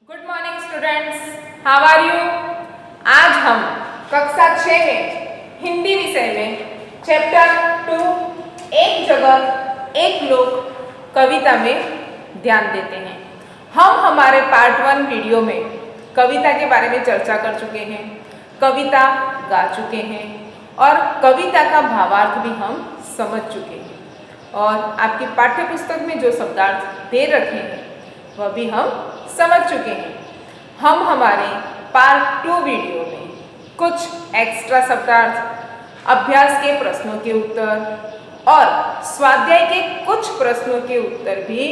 Good morning students, how are you. आज हम कक्षा 6 में हिंदी विषय में चैप्टर 2 एक जगह एक लोक कविता में ध्यान देते हैं। हम हमारे पार्ट 1 वीडियो में कविता के बारे में चर्चा कर चुके हैं, कविता गा चुके हैं और कविता का भावार्थ भी हम समझ चुके हैं और आपकी पाठ्य पुस्तक में जो शब्दार्थ दे रखे हैं वह भी हम समझ चुके हैं। हम हमारे पार्ट 2 वीडियो में कुछ एक्स्ट्रा शब्दार्थ, अभ्यास के प्रश्नों के उत्तर और स्वाध्याय के कुछ प्रश्नों के उत्तर भी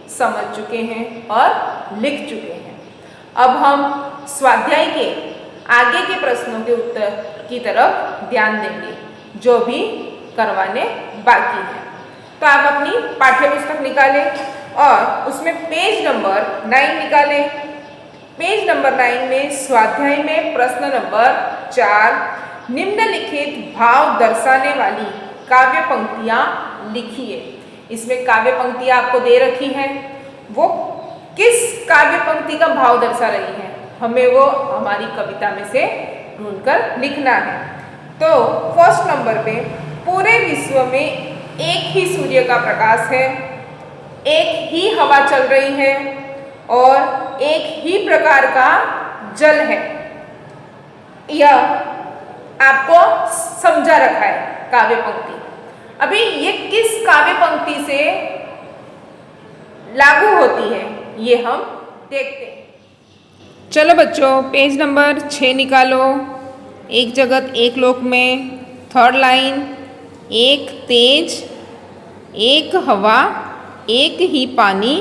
समझ चुके हैं और लिख चुके हैं। अब हम स्वाध्याय के आगे के प्रश्नों के उत्तर की तरफ ध्यान देंगे जो भी करवाने बाकी हैं। तो आप अपनी पाठ्य पुस्तक निकालें और उसमें पेज नंबर 9 निकालें। पेज नंबर 9 में स्वाध्याय में प्रश्न नंबर 4 निम्नलिखित भाव दर्शाने वाली काव्य पंक्तियाँ लिखिए। इसमें काव्य पंक्तियाँ आपको दे रखी हैं, वो किस काव्य पंक्ति का भाव दर्शा रही है हमें वो हमारी कविता में से ढूंढकर लिखना है। तो फर्स्ट नंबर पे पूरे विश्व में एक ही सूर्य का प्रकाश है, एक ही हवा चल रही है और एक ही प्रकार का जल है। यह आपको समझा रखा है काव्य पंक्ति। अभी ये किस काव्य पंक्ति से लागू होती है ये हम देखते हैं। चलो बच्चों, पेज नंबर 6 निकालो। एक जगत एक लोक में थर्ड लाइन, एक तेज एक हवा एक ही पानी।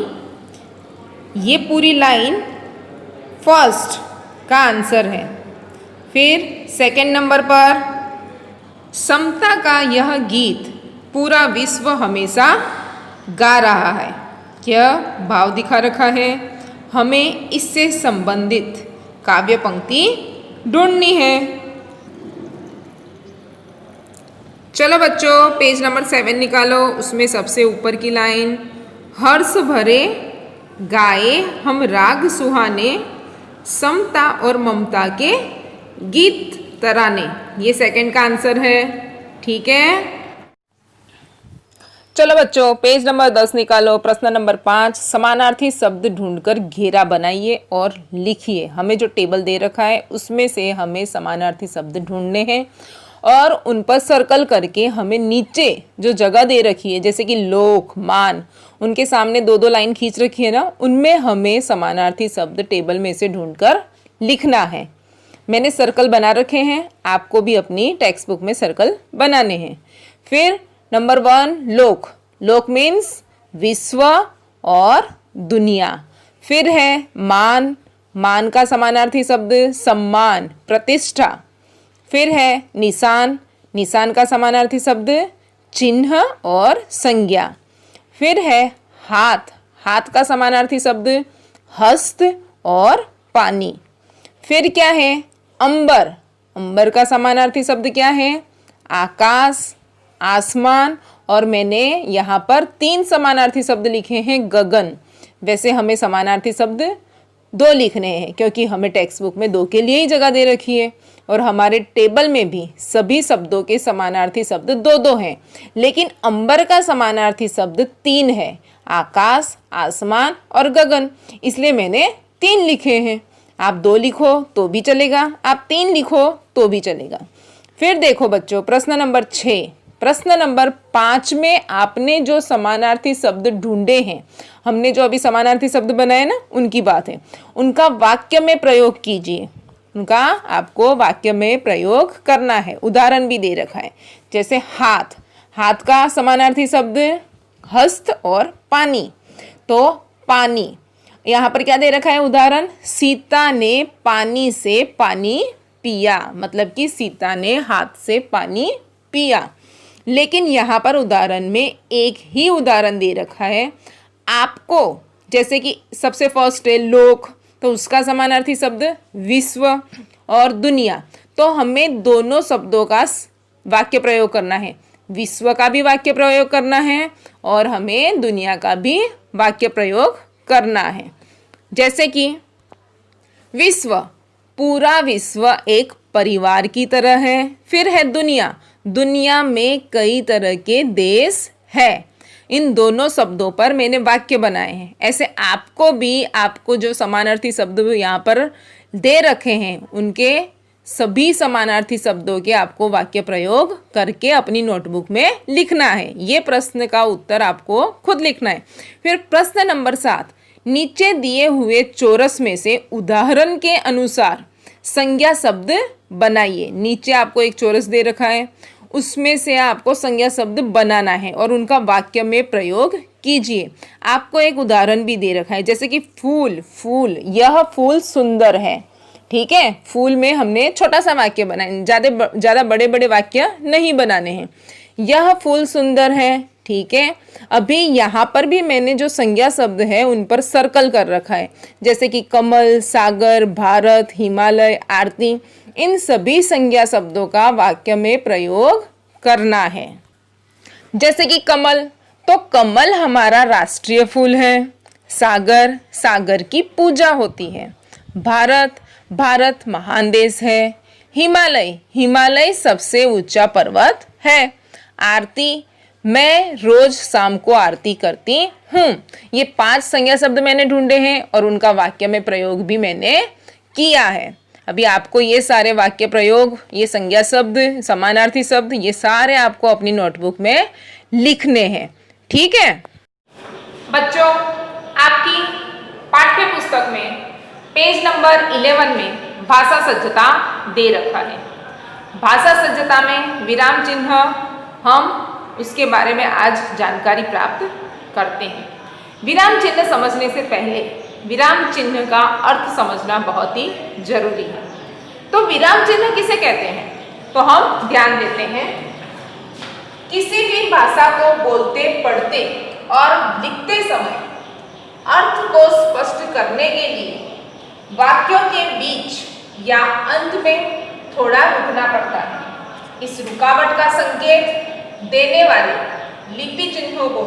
ये पूरी लाइन फर्स्ट का आंसर है। फिर सेकंड नंबर पर समता का यह गीत पूरा विश्व हमेशा गा रहा है। क्या भाव दिखा रखा है, हमें इससे संबंधित काव्य पंक्ति ढूंढनी है। चलो बच्चों, पेज नंबर 7 निकालो। उसमें सबसे ऊपर की लाइन, हर्ष भरे गाए हम राग सुहाने, समता और ममता के गीत तराने। ये सेकंड का आंसर है, ठीक है। चलो बच्चों, पेज नंबर 10 निकालो। प्रश्न नंबर 5 समानार्थी शब्द ढूंढकर घेरा बनाइए और लिखिए। हमें जो टेबल दे रखा है उसमें से हमें समानार्थी शब्द ढूंढने हैं और उन पर सर्कल करके हमें नीचे जो जगह दे रखी है जैसे कि लोक, मान, उनके सामने 2-2 लाइन खींच रखी है ना, उनमें हमें समानार्थी शब्द टेबल में से ढूंढकर लिखना है। मैंने सर्कल बना रखे हैं, आपको भी अपनी टेक्स्ट बुक में सर्कल बनाने हैं। फिर नंबर 1 लोक, लोक मीन्स विश्व और दुनिया। फिर है मान, मान का समानार्थी शब्द सम्मान, प्रतिष्ठा। फिर है निशान, निशान का समानार्थी शब्द चिन्ह और संज्ञा। फिर है हाथ, हाथ का समानार्थी शब्द हस्त और पानी। फिर क्या है अंबर, अंबर का समानार्थी शब्द क्या है आकाश, आसमान। और मैंने यहाँ पर 3 समानार्थी शब्द लिखे हैं गगन। वैसे हमें समानार्थी शब्द 2 लिखने हैं क्योंकि हमें टेक्स्ट बुक में 2 के लिए ही जगह दे रखी है और हमारे टेबल में भी सभी शब्दों के समानार्थी शब्द 2-2 हैं। लेकिन अंबर का समानार्थी शब्द 3 है, आकाश, आसमान और गगन, इसलिए मैंने 3 लिखे हैं। आप 2 लिखो तो भी चलेगा, आप 3 लिखो तो भी चलेगा। फिर देखो बच्चों, प्रश्न नंबर 6, प्रश्न नंबर 5 में आपने जो समानार्थी शब्द ढूंढे हैं, हमने जो अभी समानार्थी शब्द बनाए ना उनकी बात है, उनका वाक्य में प्रयोग कीजिए। उनका आपको वाक्य में प्रयोग करना है। उदाहरण भी दे रखा है जैसे हाथ, हाथ का समानार्थी शब्द हस्त और पानी। तो पानी, यहाँ पर क्या दे रखा है उदाहरण, सीता ने पानी से पानी पिया, मतलब कि सीता ने हाथ से पानी पिया। लेकिन यहाँ पर उदाहरण में एक ही उदाहरण दे रखा है आपको, जैसे कि सबसे फर्स्ट है लोक, तो उसका समानार्थी शब्द विश्व और दुनिया। तो हमें दोनों शब्दों का वाक्य प्रयोग करना है, विश्व का भी वाक्य प्रयोग करना है और हमें दुनिया का भी वाक्य प्रयोग करना है। जैसे कि विश्व, पूरा विश्व एक परिवार की तरह है। फिर है दुनिया, दुनिया में कई तरह के देश है। इन दोनों शब्दों पर मैंने वाक्य बनाए हैं। ऐसे आपको भी, आपको जो समानार्थी शब्द यहाँ पर दे रखे हैं उनके सभी समानार्थी शब्दों के आपको वाक्य प्रयोग करके अपनी नोटबुक में लिखना है। ये प्रश्न का उत्तर आपको खुद लिखना है। फिर प्रश्न नंबर 7, नीचे दिए हुए चौरस में से उदाहरण के अनुसार संज्ञा शब्द बनाइए। नीचे आपको एक चौरस दे रखा है, उसमें से आपको संज्ञा शब्द बनाना है और उनका वाक्य में प्रयोग कीजिए। आपको एक उदाहरण भी दे रखा है, जैसे कि फूल, फूल, यह फूल सुंदर है। ठीक है, फूल में हमने छोटा सा वाक्य बनाए, ज़्यादा बड़े बड़े वाक्य नहीं बनाने हैं। यह फूल सुंदर है। ठीक है, अभी यहाँ पर भी मैंने जो संज्ञा शब्द है उन पर सर्कल कर रखा है, जैसे कि कमल, सागर, भारत, हिमालय, आरती। इन सभी संज्ञा शब्दों का वाक्य में प्रयोग करना है। जैसे कि कमल, तो कमल हमारा राष्ट्रीय फूल है। सागर, सागर की पूजा होती है। भारत, भारत महान देश है। हिमालय, हिमालय सबसे ऊंचा पर्वत है। आरती, मैं रोज शाम को आरती करती हूँ। ये 5 संज्ञा शब्द मैंने ढूंढे हैं और उनका वाक्य में प्रयोग भी मैंने किया है। अभी आपको ये सारे वाक्य प्रयोग, ये संज्ञा शब्द, समानार्थी शब्द, ये सारे आपको अपनी नोटबुक में लिखने हैं। ठीक है बच्चों, आपकी पाठ्य पुस्तक में पेज नंबर 11 में भाषा सज्जता दे रखा है। भाषा सज्जता में विराम चिन्ह, हम उसके बारे में आज जानकारी प्राप्त करते हैं। विराम चिन्ह समझने से पहले विराम चिन्ह का अर्थ समझना बहुत ही जरूरी है। तो विराम चिन्ह किसे कहते हैं, तो हम ध्यान देते हैं, किसी भी भाषा को बोलते, पढ़ते और लिखते समय अर्थ को स्पष्ट करने के लिए वाक्यों के बीच या अंत में थोड़ा रुकना पड़ता है। इस रुकावट का संकेत देने वाले लिपि चिन्हों को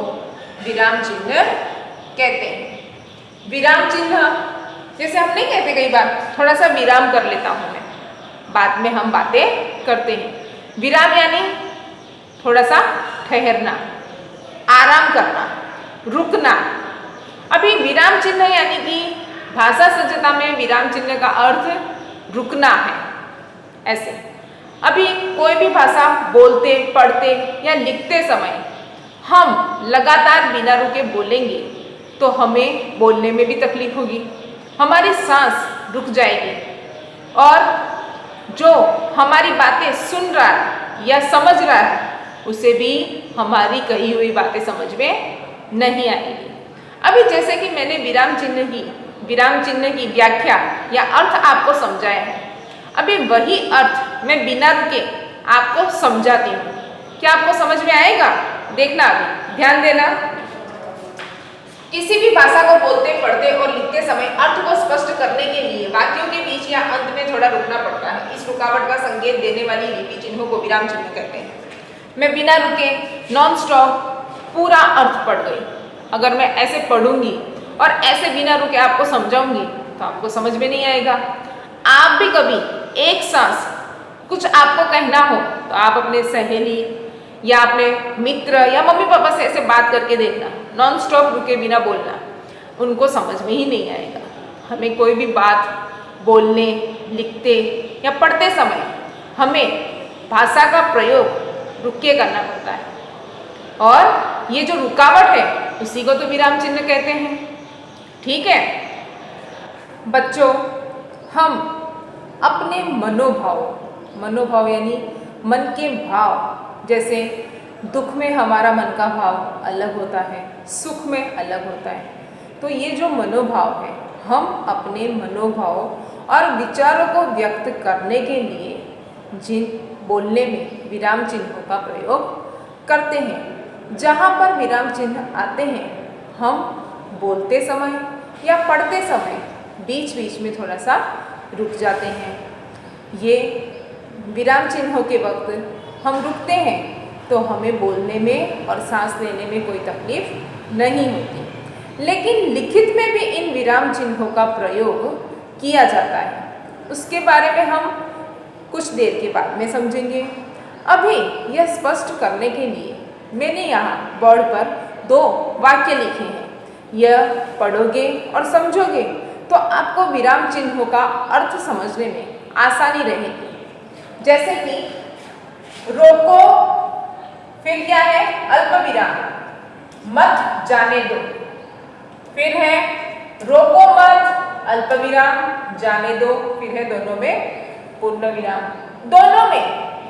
विराम चिन्ह कहते हैं। विराम चिन्ह, जैसे हम नहीं कहते कई बार, थोड़ा सा विराम कर लेता हूं मैं, बाद में हम बातें करते हैं। विराम यानी थोड़ा सा ठहरना, आराम करना, रुकना। अभी विराम चिन्ह यानी कि भाषा सज्जता में विराम चिन्ह का अर्थ रुकना है। ऐसे अभी कोई भी भाषा बोलते, पढ़ते या लिखते समय हम लगातार बिना रुके बोलेंगे तो हमें बोलने में भी तकलीफ होगी, हमारी सांस रुक जाएगी और जो हमारी बातें सुन रहा है या समझ रहा है उसे भी हमारी कही हुई बातें समझ में नहीं आएगी। अभी जैसे कि मैंने विराम चिन्ह की व्याख्या या अर्थ आपको समझाया है, अभी वही अर्थ मैं बिना रुके आपको समझाती हूँ। क्या आपको समझ में आएगा? देखना, अभी ध्यान देना। किसी भी भाषा को बोलते, पढ़ते और लिखते समय अर्थ को स्पष्ट करने के लिए वाक्यों के बीच या अंत में थोड़ा रुकना पड़ता है। इस रुकावट का संकेत देने वाली लिपि चिन्हों को विराम चिन्ह कहते हैं। मैं बिना रुके नॉन स्टॉप पूरा अर्थ पढ़ गई। अगर मैं ऐसे पढ़ूंगी और ऐसे बिना रुके आपको समझाऊंगी तो आपको समझ में नहीं आएगा। आप भी कभी एक सांस कुछ आपको कहना हो तो आप अपने सहेली या अपने मित्र या मम्मी पापा से ऐसे बात करके देखना, नॉन स्टॉप रुके बिना बोलना, उनको समझ में ही नहीं आएगा। हमें कोई भी बात बोलने, लिखते या पढ़ते समय हमें भाषा का प्रयोग रुक के करना पड़ता है और ये जो रुकावट है उसी को तो विराम चिन्ह कहते हैं। ठीक है बच्चों, हम अपने मनोभाव यानी मन के भाव, जैसे दुख में हमारा मन का भाव अलग होता है, सुख में अलग होता है, तो ये जो मनोभाव है, हम अपने मनोभाव और विचारों को व्यक्त करने के लिए जिन बोलने में विराम चिन्हों का प्रयोग करते हैं, जहाँ पर विराम चिन्ह आते हैं हम बोलते समय या पढ़ते समय बीच बीच में थोड़ा सा रुक जाते हैं। ये विराम चिन्हों के वक्त हम रुकते हैं तो हमें बोलने में और सांस लेने में कोई तकलीफ नहीं होती, लेकिन लिखित में भी इन विराम चिन्हों का प्रयोग किया जाता है, उसके बारे में हम कुछ देर के बाद में समझेंगे। अभी यह स्पष्ट करने के लिए मैंने यहाँ बोर्ड पर 2 वाक्य लिखे हैं। यह पढ़ोगे और समझोगे तो आपको विराम चिन्हों का अर्थ समझने में आसानी रहेगी। जैसे कि रोको, फिर क्या है अल्प विराम, मत जाने दो, फिर है रोको मत, अल्प विराम, जाने दो, फिर है दोनों में पूर्ण विराम।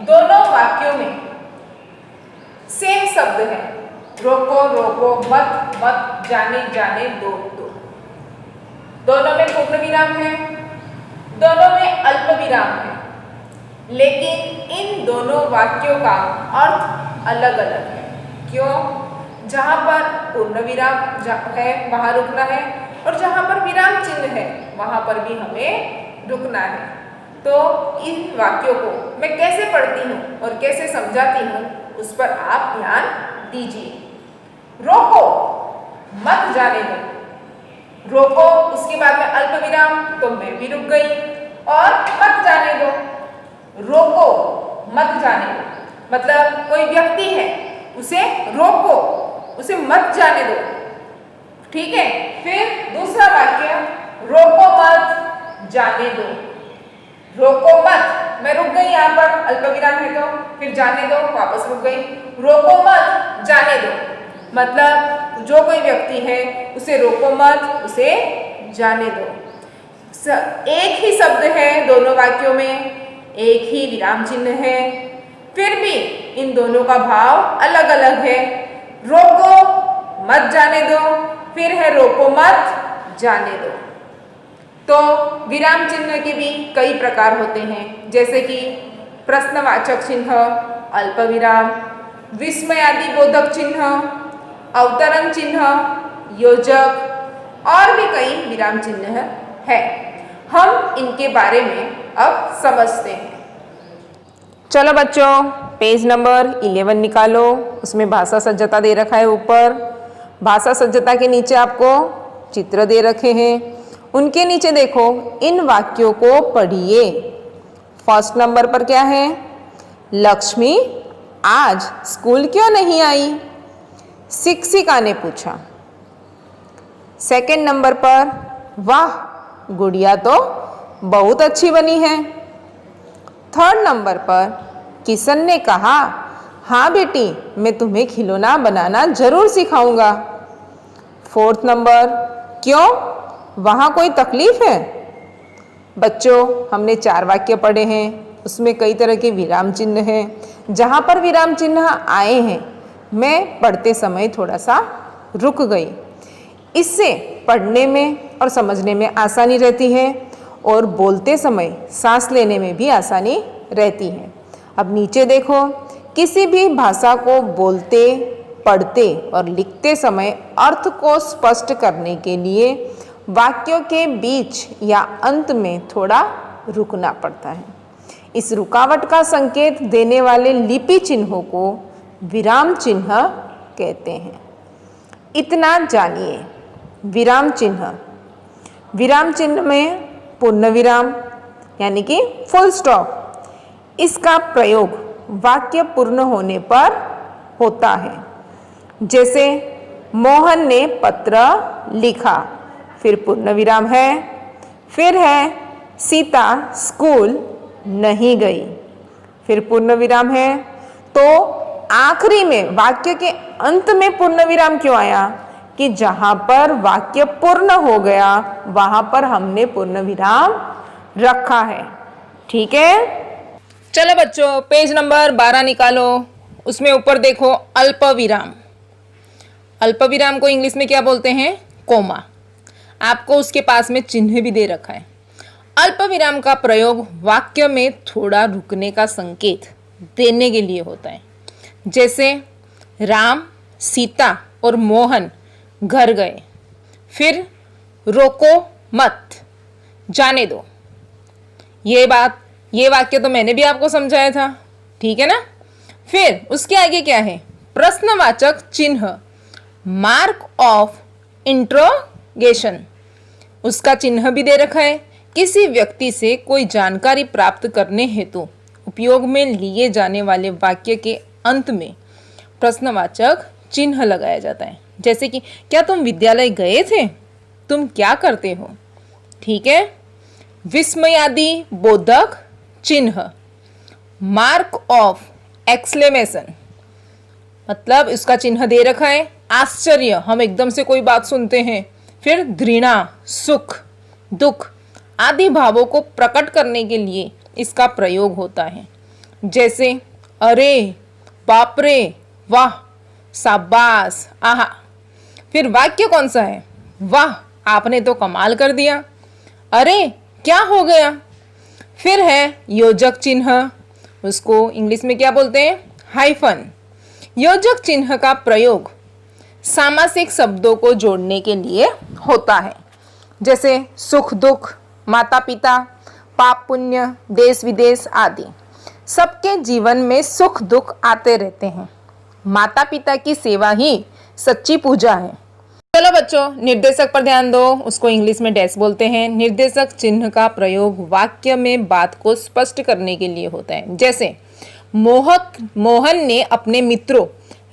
दोनों वाक्यों में सेम शब्द है, रोको रोको, मत मत, जाने जाने दो दो। दोनों में पूर्ण विराम है, दोनों में अल्प विराम है, लेकिन इन दोनों वाक्यों का अर्थ अलग अलग है। क्यों? जहाँ पर पूर्ण विराम है वहाँ रुकना है, और जहाँ पर विराम चिन्ह है वहाँ पर भी हमें रुकना है। तो इन वाक्यों को मैं कैसे पढ़ती हूँ और कैसे समझाती हूँ उस पर आप ध्यान दीजिए। रोको, मत जाने दो, रोको, उसके बाद में अल्प विराम, तो मैं भी रुक गई, और मत जाने दो, रोको मत जाने दो, मतलब कोई व्यक्ति है उसे रोको, उसे मत जाने दो, ठीक है। फिर दूसरा वाक्य, रोको मत जाने दो, रोको मत, मैं रुक गई यहाँ पर, अल्प विराम है तो, फिर जाने दो, वापस रुक गई, रोको मत जाने दो, मतलब जो कोई व्यक्ति है उसे रोको मत, उसे जाने दो। एक ही शब्द है दोनों वाक्यों में, एक ही विराम चिन्ह है, फिर भी इन दोनों का भाव अलग अलग है। रोको मत जाने दो, फिर है रोको मत जाने दो। तो विराम चिन्ह के भी कई प्रकार होते हैं, जैसे कि प्रश्नवाचक चिन्ह, अल्प विराम, विस्मयादि बोधक चिन्ह, अवतरण चिन्ह, योजक और भी कई विराम चिन्ह है। हम इनके बारे में अब समझते हैं। चलो बच्चों, पेज नंबर 11 निकालो, उसमें भाषा सज्जता दे रखा है ऊपर। भाषा सज्जता के नीचे आपको चित्र दे रखे हैं, उनके नीचे देखो इन वाक्यों को पढ़िए। फर्स्ट नंबर पर क्या है? लक्ष्मी आज स्कूल क्यों नहीं आई? शिक्षिका ने पूछा। सेकंड नंबर पर, वाह गुड़िया तो बहुत अच्छी बनी है। थर्ड नंबर पर, किशन ने कहा, हाँ बेटी मैं तुम्हें खिलौना बनाना जरूर सिखाऊंगा। फोर्थ नंबर, क्यों वहाँ कोई तकलीफ है? बच्चों हमने 4 वाक्य पढ़े हैं, उसमें कई तरह के विराम चिन्ह हैं। जहाँ पर विराम चिन्ह आए हैं मैं पढ़ते समय थोड़ा सा रुक गई, इससे पढ़ने में और समझने में आसानी रहती है और बोलते समय सांस लेने में भी आसानी रहती है। अब नीचे देखो, किसी भी भाषा को बोलते, पढ़ते और लिखते समय अर्थ को स्पष्ट करने के लिए वाक्यों के बीच या अंत में थोड़ा रुकना पड़ता है। इस रुकावट का संकेत देने वाले लिपि चिन्हों को विराम चिन्ह कहते हैं। इतना जानिए। विराम चिन्ह, विराम चिन्ह में पूर्ण विराम यानी कि फुल स्टॉप, इसका प्रयोग वाक्य पूर्ण होने पर होता है। जैसे मोहन ने पत्र लिखा, फिर पूर्ण विराम है, फिर है सीता स्कूल नहीं गई, फिर पूर्ण विराम है। तो आखिरी में वाक्य के अंत में पूर्ण विराम क्यों आया? कि जहां पर वाक्य पूर्ण हो गया वहां पर हमने पूर्ण विराम रखा है। ठीक है, चलो बच्चों पेज नंबर 12 निकालो, उसमें ऊपर देखो अल्प विराम। अल्प विराम को इंग्लिश में क्या बोलते हैं? कोमा। आपको उसके पास में चिन्ह भी दे रखा है। अल्प विराम का प्रयोग वाक्य में थोड़ा रुकने का संकेत देने के लिए होता है। जैसे राम, सीता और मोहन घर गए, फिर रोको मत, जाने दो। ये वाक्य तो मैंने भी आपको समझाया था, ठीक है ना। फिर उसके आगे क्या है? प्रश्नवाचक चिन्ह, मार्क ऑफ इंट्रोगेशन, उसका चिन्ह भी दे रखा है। किसी व्यक्ति से कोई जानकारी प्राप्त करने हेतु उपयोग में लिए जाने वाले वाक्य के अंत में प्रश्नवाचक चिन्ह लगाया जाता है। जैसे कि क्या तुम विद्यालय गए थे, तुम क्या करते हो। ठीक है। विस्मयादि बोधक चिन्ह, मार्क ऑफ एक्सक्लेमेशन, मतलब इसका चिन्ह दे रखा है। आश्चर्य, हम एकदम से कोई बात सुनते हैं। फिर घृणा, सुख, दुख आदि भावों को प्रकट करने के लिए इसका प्रयोग होता है। जैसे अरे, बाप रे, वाह, शाबाश, आहा। फिर वाक्य कौन सा है, वाह आपने तो कमाल कर दिया, अरे क्या हो गया। फिर है योजक चिन्ह, उसको इंग्लिश में क्या बोलते हैं, हाइफन। योजक चिन्ह का प्रयोग सामासिक शब्दों को जोड़ने के लिए होता है। जैसे सुख दुख, माता पिता, पाप पुण्य, देश विदेश आदि। सबके जीवन में सुख दुख आते रहते हैं। माता पिता की सेवा ही सच्ची पूजा है। चलो बच्चों, निर्देशक पर ध्यान दो, उसको इंग्लिश में डैश बोलते हैं। निर्देशक चिन्ह का प्रयोग वाक्य में बात को स्पष्ट करने के लिए होता है। जैसे मोहन ने अपने मित्रों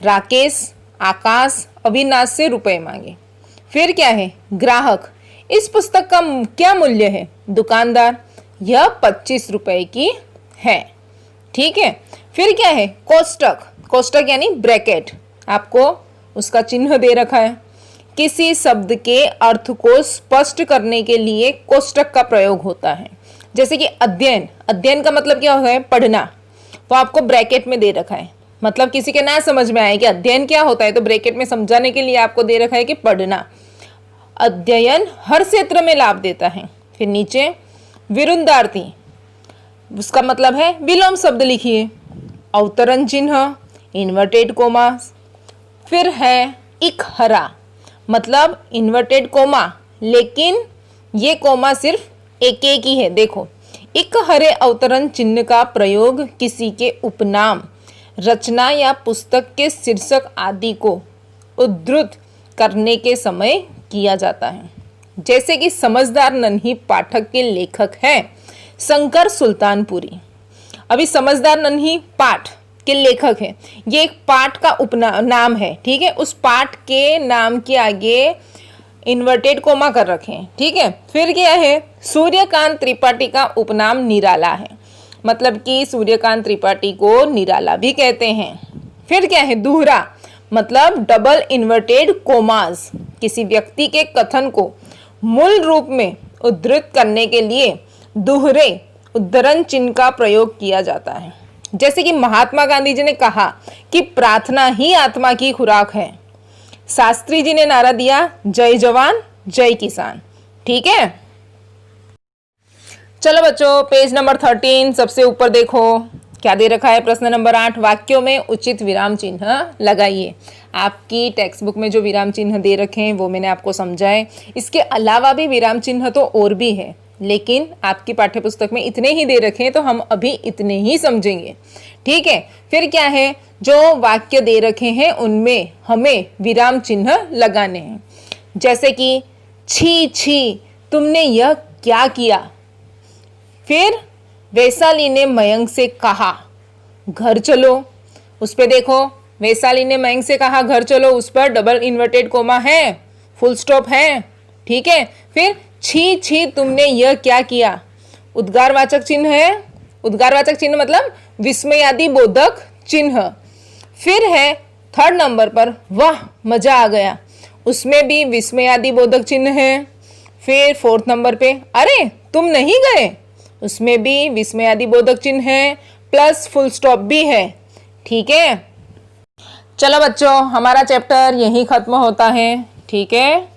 राकेश, आकाश, अविनाश से रुपए मांगे। फिर क्या है, ग्राहक, इस पुस्तक का क्या मूल्य है। दुकानदार, यह 25 रुपए की है। ठीक है। फिर क्या है, कोष्टक, कोष्टक यानी ब्रैकेट, आपको उसका चिन्ह दे रखा है। किसी शब्द के अर्थ को स्पष्ट करने के लिए कोष्टक का प्रयोग होता है। जैसे कि अध्ययन, अध्ययन का मतलब क्या होता है, पढ़ना, वो आपको ब्रैकेट में दे रखा है। मतलब किसी के ना समझ में आए कि अध्ययन क्या होता है, तो ब्रैकेट में समझाने के लिए आपको दे रखा है कि पढ़ना। अध्ययन हर क्षेत्र में लाभ देता है। फिर नीचे विरुद्धार्थी, उसका मतलब है विलोम शब्द लिखिए। अवतरण चिन्ह, इन्वर्टेड कोमा। फिर है इकहरा, मतलब इन्वर्टेड कोमा, लेकिन ये कोमा सिर्फ एक ही है। देखो, इकहरे अवतरण चिन्ह का प्रयोग किसी के उपनाम, रचना या पुस्तक के शीर्षक आदि को उद्धृत करने के समय किया जाता है। जैसे कि समझदार नन्ही पाठक के लेखक हैं शंकर सुल्तानपुरी। अभी समझदार नन्ही पाठ के लेखक हैं, ये एक पाठ का उपनाम है। ठीक है। उस पाठ के नाम के आगे इन्वर्टेड कोमा कर रखे हैं। ठीक है। फिर क्या है, सूर्यकांत त्रिपाठी का उपनाम निराला है, मतलब कि सूर्यकांत त्रिपाठी को निराला भी कहते हैं। फिर क्या है, दोहरा, मतलब डबल इन्वर्टेड कोमास, किसी व्यक्ति के कथन को मूल रूप में उद्धृत करने के लिए दोहरे उद्धरण चिन्ह का प्रयोग किया जाता है। जैसे कि महात्मा गांधी जी ने कहा कि प्रार्थना ही आत्मा की खुराक है। शास्त्री जी ने नारा दिया, जय जवान जय किसान। ठीक है। चलो बच्चों, पेज नंबर 13 सबसे ऊपर देखो क्या दे रखा है। प्रश्न नंबर 8, वाक्यों में उचित विराम चिन्ह लगाइए। आपकी टेक्स्ट बुक में जो विराम चिन्ह दे रखे हैं वो मैंने आपको समझाए। इसके अलावा भी विराम चिन्ह तो और भी है, लेकिन आपकी पाठ्यपुस्तक में इतने ही दे रखे हैं, तो हम अभी इतने ही समझेंगे। ठीक है। फिर क्या है, जो वाक्य दे रखे हैं उनमें हमें विराम चिन्ह लगाने हैं। जैसे कि छी छी, तुमने यह क्या किया। फिर वैशाली ने मयंक से कहा घर चलो, उस पे देखो, वैशाली ने मयंक से कहा घर चलो, उस पर डबल इन्वर्टेड कोमा है, फुल स्टॉप है। ठीक है। फिर छी छी, तुमने यह क्या किया, उद्गारवाचक चिन्ह है। उद्गारवाचक चिन्ह मतलब विस्मयादि बोधक चिन्ह। फिर है 3rd नंबर पर, वाह मजा आ गया, उसमें भी विस्मयादि बोधक चिन्ह है। फिर 4th नंबर पे, अरे तुम नहीं गए, उसमें भी विस्मयादि बोधक चिन्ह है, प्लस फुल स्टॉप भी है। ठीक है। चलो बच्चों, हमारा चैप्टर यहीं खत्म होता है। ठीक है।